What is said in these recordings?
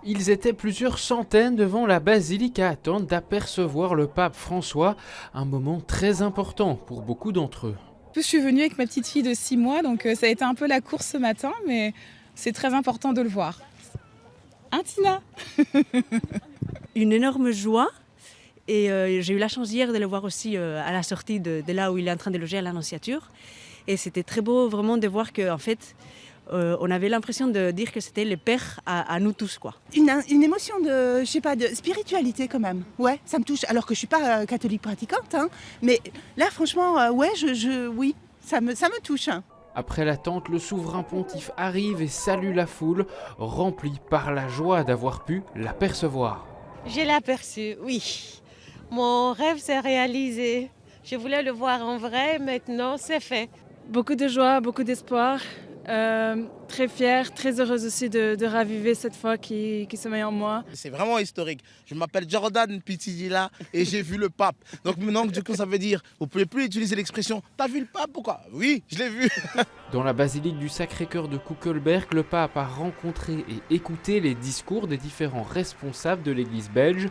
Ils étaient plusieurs centaines devant la basilique à attendre d'apercevoir le pape François, un moment très important pour beaucoup d'entre eux. Je suis venue avec ma petite fille de 6 mois, donc ça a été un peu la course ce matin, mais c'est très important de le voir. Hein, Tina? Une énorme joie. Et j'ai eu la chance hier de le voir aussi à la sortie de là où il est en train de loger à l'Annonciature. Et c'était très beau vraiment de voir qu'en fait, on avait l'impression de dire que c'était le Père à nous tous, quoi. Une émotion de, je sais pas, de spiritualité quand même. Ouais, ça me touche. Alors que je suis pas catholique pratiquante, hein, mais là franchement, ouais, oui, ça me touche. Hein. Après l'attente, le souverain pontife arrive et salue la foule, remplie par la joie d'avoir pu l'apercevoir. Je l'ai aperçu, oui. Mon rêve s'est réalisé. Je voulais le voir en vrai, maintenant c'est fait. Beaucoup de joie, beaucoup d'espoir. Très fière, très heureuse aussi de raviver cette foi qui sommeille en moi. C'est vraiment historique. Je m'appelle Jordan Pitidila et j'ai vu le pape. Donc maintenant, du coup, ça veut dire, vous ne pouvez plus utiliser l'expression « t'as vu le pape ou quoi ?» Oui, je l'ai vu. Dans la basilique du Sacré-Cœur de Kuckelberg, le pape a rencontré et écouté les discours des différents responsables de l'église belge,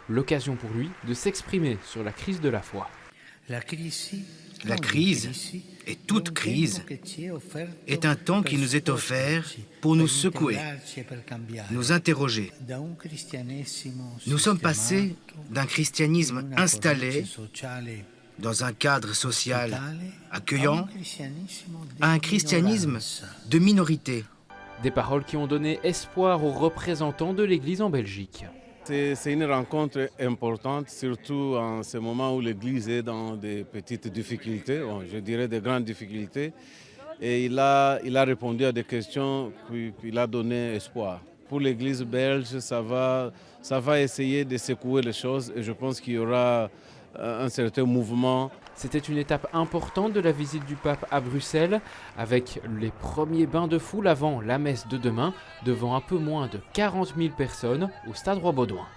l'occasion pour lui de s'exprimer sur la crise de la foi. La crise, et toute crise, est un temps qui nous est offert pour nous secouer, nous interroger. Nous sommes passés d'un christianisme installé dans un cadre social accueillant à un christianisme de minorité. Des paroles qui ont donné espoir aux représentants de l'Église en Belgique. C'est une rencontre importante, surtout en ce moment où l'Église est dans des petites difficultés, bon, je dirais des grandes difficultés. Et il a répondu à des questions, puis il a donné espoir. Pour l'Église belge, ça va essayer de secouer les choses et je pense qu'il y aura un certain mouvement. C'était une étape importante de la visite du pape à Bruxelles, avec les premiers bains de foule avant la messe de demain, devant un peu moins de 40 000 personnes au Stade Roi-Baudouin.